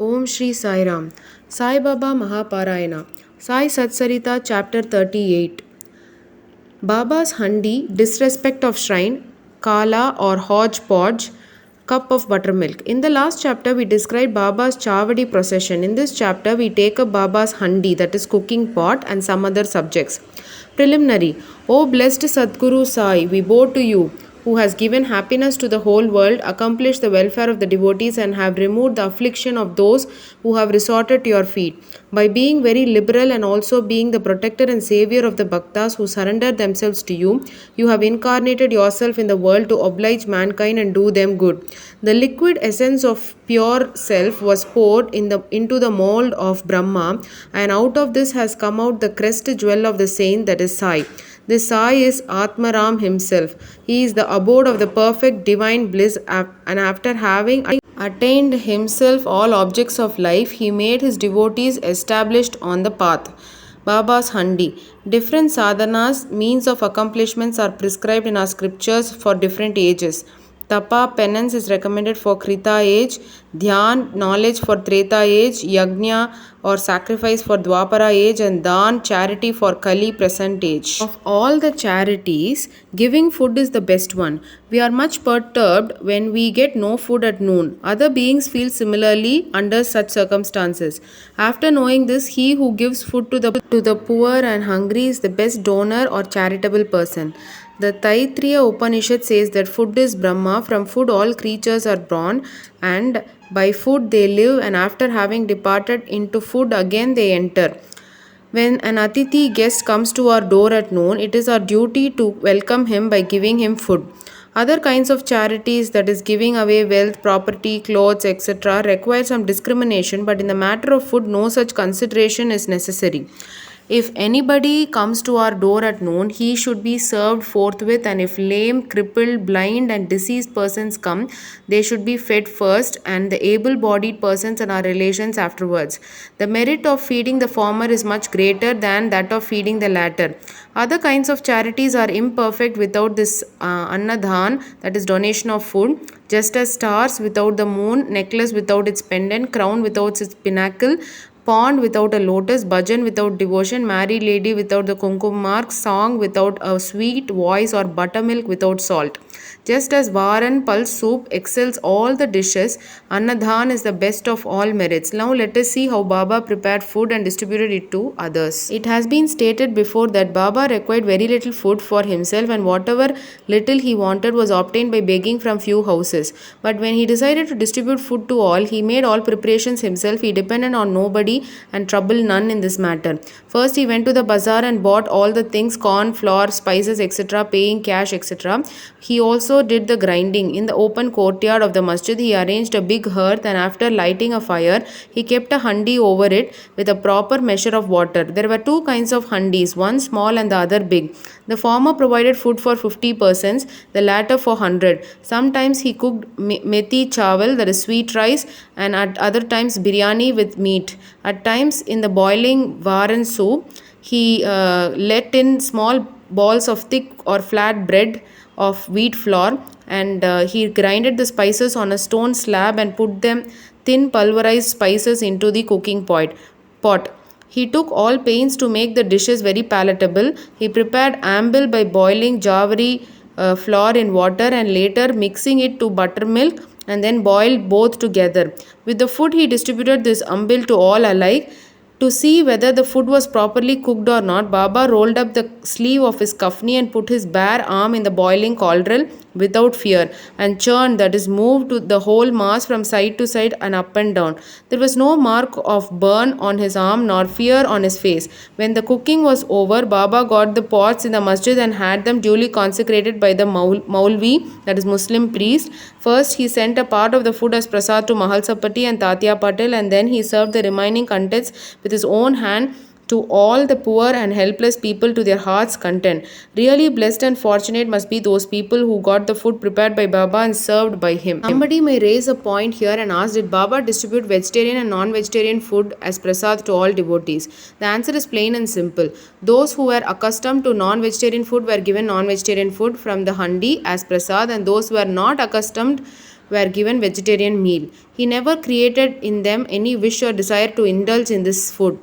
Om Shri Sai Ram. Sai Baba Mahaparayana. Sai Satcharitra Chapter 38. Baba's Handi, Disrespect of Shrine, Kala or Hodgepodge, Cup of Buttermilk. In the last chapter, we described Baba's Chavadi procession. In this chapter, we take up Baba's Handi, that is cooking pot, and some other subjects. Preliminary. O blessed Sadguru Sai, we bow to you, who has given happiness to the whole world, accomplished the welfare of the devotees, and have removed the affliction of those who have resorted to your feet. By being very liberal and also being the protector and savior of the bhaktas who surrender themselves to you, you have incarnated yourself in the world to oblige mankind and do them good. The liquid essence of pure self was poured into the mold of Brahma, and out of this has come out the crest jewel of the saint, that is Sai. This Sai is Atmaram himself. He is the abode of the perfect divine bliss, and after having attained himself all objects of life, he made his devotees established on the path. Baba's Handi. Different sadhanas, means of accomplishments, are prescribed in our scriptures for different ages. Tapa, penance, is recommended for Krita age, Dhyan, knowledge, for Treta age, Yajna or sacrifice for Dwapara age, and Dan, charity, for Kali, present age. Of all the charities, giving food is the best one. We are much perturbed when we get no food at noon. Other beings feel similarly under such circumstances. After knowing this, he who gives food to the poor and hungry is the best donor or charitable person. The Taittiriya Upanishad says that food is Brahma, from food all creatures are born, and by food they live, and after having departed into food again they enter. When an Atithi guest comes to our door at noon, it is our duty to welcome him by giving him food. Other kinds of charities, that is giving away wealth, property, clothes, etc., require some discrimination, but in the matter of food no such consideration is necessary. If anybody comes to our door at noon, he should be served forthwith, and if lame, crippled, blind, and diseased persons come, they should be fed first, and the able bodied persons and our relations afterwards. The merit of feeding the former is much greater than that of feeding the latter. Other kinds of charities are imperfect without this annadhan, that is donation of food, just as stars without the moon, necklace without its pendant, crown without its pinnacle, pond without a lotus, bhajan without devotion, married lady without the kumkum mark, song without a sweet voice, or buttermilk without salt. Just as varan pulse soup excels all the dishes, annadhan is the best of all merits. Now let us see how Baba prepared food and distributed it to others. It has been stated before that Baba required very little food for himself, and whatever little he wanted was obtained by begging from few houses. But when he decided to distribute food to all, he made all preparations himself. He depended on nobody and troubled none in this matter. First, he went to the bazaar and bought all the things, corn, flour, spices, etc., paying cash, etc. He also did the grinding. In the open courtyard of the masjid, he arranged a big hearth, and after lighting a fire, he kept a handi over it with a proper measure of water. There were two kinds of handis, one small and the other big. The former provided food for 50 persons, the latter for 100. Sometimes he cooked methi chawal, that is sweet rice, and at other times biryani with meat. At times, in the boiling varan soup, he let in small balls of thick or flat bread of wheat flour, and he grinded the spices on a stone slab and put them thin pulverized spices into the cooking pot. He took all pains to make the dishes very palatable. He prepared ambil by boiling jawari flour in water and later mixing it to buttermilk, and then boiled both together. With the food, he distributed this ambil to all alike. To see whether the food was properly cooked or not, Baba rolled up the sleeve of his kafni and put his bare arm in the boiling cauldron without fear, and churned, that is, moved to the whole mass from side to side and up and down. There was no mark of burn on his arm nor fear on his face. When the cooking was over, Baba got the pots in the masjid and had them duly consecrated by the Maulvi, that is Muslim priest. First, he sent a part of the food as prasad to Mahalsapati and Tatya Patel, and then he served the remaining contents with his own hand to all the poor and helpless people to their heart's content. Really blessed and fortunate must be those people who got the food prepared by Baba and served by him. Somebody may raise a point here and ask, did Baba distribute vegetarian and non-vegetarian food as prasad to all devotees? The answer is plain and simple. Those who were accustomed to non-vegetarian food were given non-vegetarian food from the handi as prasad, and those who were not accustomed were given vegetarian meal. He never created in them any wish or desire to indulge in this food.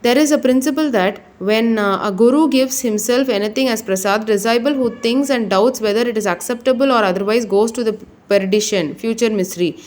There is a principle that when a guru gives himself anything as prasad, disciple who thinks and doubts whether it is acceptable or otherwise goes to the perdition, future misery.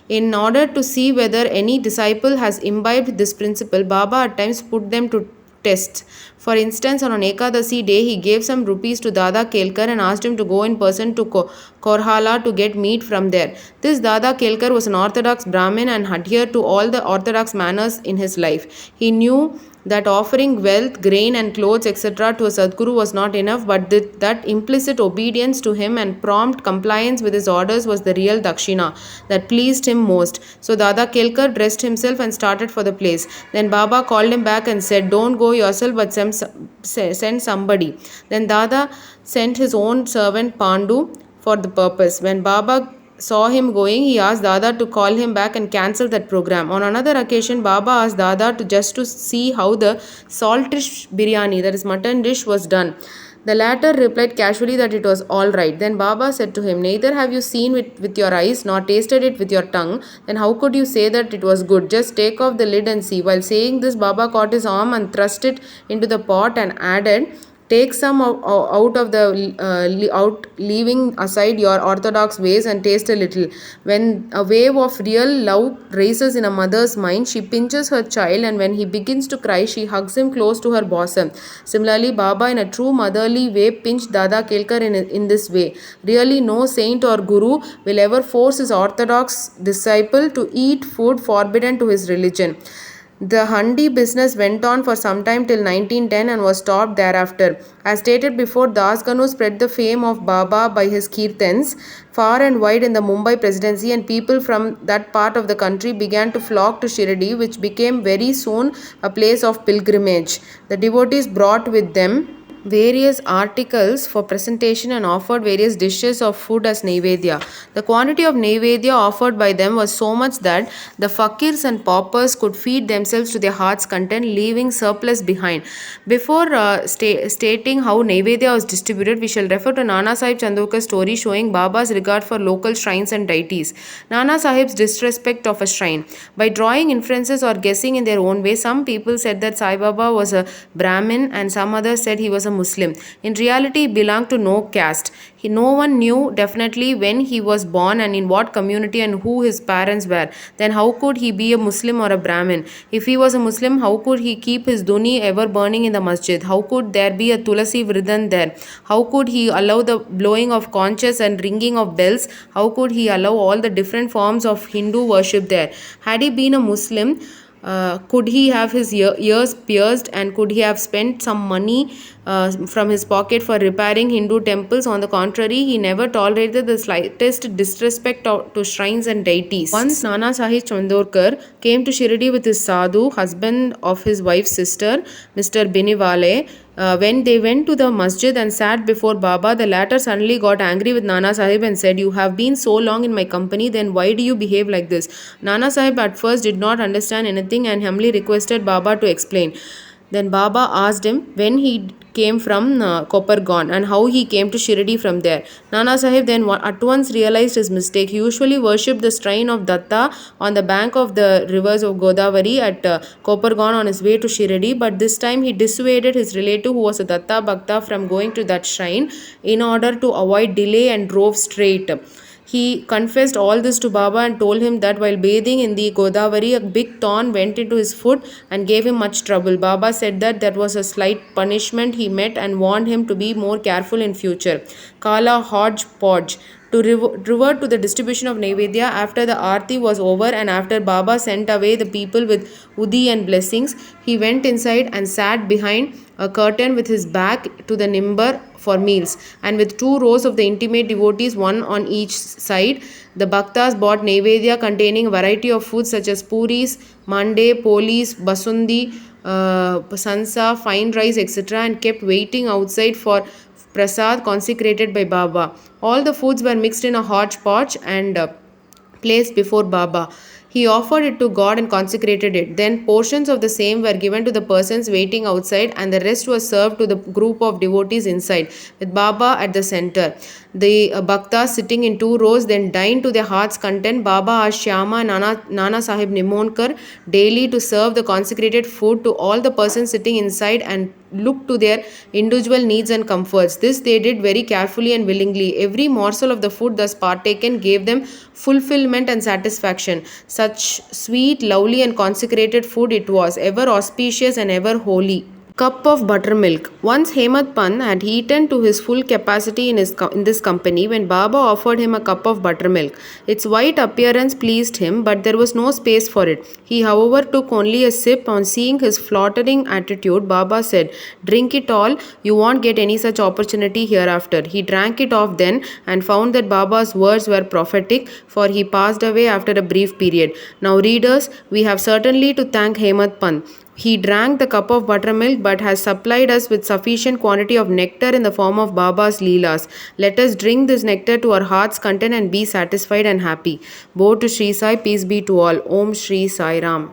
In order to see whether any disciple has imbibed this principle, Baba at times put them to tests. For instance, on an Ekadasi day, he gave some rupees to Dada Kelkar and asked him to go in person to Korhala to get meat from there. This Dada Kelkar was an orthodox Brahmin and adhered to all the orthodox manners in his life. He knew that offering wealth, grain, and clothes, etc., to a Sadguru was not enough, but that implicit obedience to him and prompt compliance with his orders was the real dakshina that pleased him most. So Dada Kelkar dressed himself and started for the place. Then Baba called him back and said, "Don't go yourself, but send somebody." Then Dada sent his own servant Pandu for the purpose. When Baba saw him going, he asked Dada to call him back and cancel that program. On another occasion, Baba asked Dada to see how the saltish biryani, that is mutton dish, was done. The latter replied casually that it was all right. Then Baba said to him, "Neither have you seen it with your eyes nor tasted it with your tongue. Then how could you say that it was good? Just take off the lid and see." While saying this, Baba caught his arm and thrust it into the pot and added, "Take some out of the leaving aside your orthodox ways and taste a little." When a wave of real love raises in a mother's mind, she pinches her child, and when he begins to cry, she hugs him close to her bosom. Similarly, Baba, in a true motherly way, pinched Dada Kelkar in this way. Really, no saint or guru will ever force his orthodox disciple to eat food forbidden to his religion. The handi business went on for some time till 1910 and was stopped thereafter. As stated before, Das Ganu spread the fame of Baba by his kirtans far and wide in the Mumbai presidency, and people from that part of the country began to flock to Shirdi, which became very soon a place of pilgrimage. The devotees brought with them various articles for presentation and offered various dishes of food as Naivedya. The quantity of Naivedya offered by them was so much that the fakirs and paupers could feed themselves to their heart's content, leaving surplus behind. Before stating how Naivedya was distributed, we shall refer to Nana Sahib Chandorkar's story showing Baba's regard for local shrines and deities. Nana Sahib's disrespect of a shrine. By drawing inferences or guessing in their own way, some people said that Sai Baba was a Brahmin and some others said he was a Muslim. In reality, he belonged to no caste. No one knew definitely when he was born and in what community and who his parents were. Then how could he be a Muslim or a Brahmin? If he was a Muslim, how could he keep his duni ever burning in the masjid? How could there be a Tulasi Vridan there? How could he allow the blowing of conches and ringing of bells? How could he allow all the different forms of Hindu worship there? Had he been a Muslim, could he have his ears pierced, and could he have spent some money from his pocket for repairing Hindu temples? On the contrary, he never tolerated the slightest disrespect to shrines and deities. Once Nana Sahib Chandorkar came to Shirdi with his sadhu, husband of his wife's sister, Mr. Biniwale. When they went to the masjid and sat before Baba, the latter suddenly got angry with Nana Sahib and said, "You have been so long in my company, then why do you behave like this?" Nana Sahib at first did not understand anything and humbly requested Baba to explain. Then Baba asked him when he came from Kopargaon and how he came to Shirdi from there. Nana Sahib then at once realized his mistake. He usually worshipped the shrine of Datta on the bank of the rivers of Godavari at Kopargaon on his way to Shirdi, but this time he dissuaded his relative who was a Datta Bhakta from going to that shrine in order to avoid delay and drove straight. He confessed all this to Baba and told him that while bathing in the Godavari, a big thorn went into his foot and gave him much trouble. Baba said that was a slight punishment he met and warned him to be more careful in future. Kala hodgepodge. To revert to the distribution of Naivedya, after the Aarti was over and after Baba sent away the people with Udi and blessings, he went inside and sat behind a curtain with his back to the nimbar for meals, and with 2 rows of the intimate devotees, one on each side. The Bhaktas bought Naivedya containing a variety of foods such as puris, mande, polis, basundi, sansa, fine rice, etc., and kept waiting outside for prasad consecrated by Baba. All the foods were mixed in a hodgepodge and placed before Baba. He offered it to God and consecrated it. Then portions of the same were given to the persons waiting outside, and the rest was served to the group of devotees inside, with Baba at the center. The bhaktas sitting in 2 rows then dined to their heart's content. Baba asked Shyama and Nana Sahib Nimonkar daily to serve the consecrated food to all the persons sitting inside and look to their individual needs and comforts. This they did very carefully and willingly. Every morsel of the food thus partaken gave them fulfillment and satisfaction. Such sweet, lovely, and consecrated food it was, ever auspicious and ever holy. Cup of buttermilk. Once Hemant Pan had eaten to his full capacity in this company when Baba offered him a cup of buttermilk. Its white appearance pleased him, but there was no space for it. He, however, took only a sip. On seeing his flattering attitude, Baba said, "Drink it all, you won't get any such opportunity hereafter." He drank it off then and found that Baba's words were prophetic, for he passed away after a brief period. Now, readers, we have certainly to thank Hemant Pan. He drank the cup of buttermilk but has supplied us with sufficient quantity of nectar in the form of Baba's Leelas. Let us drink this nectar to our heart's content and be satisfied and happy. Bo to Sri Sai, peace be to all. Om Shri Sai Ram.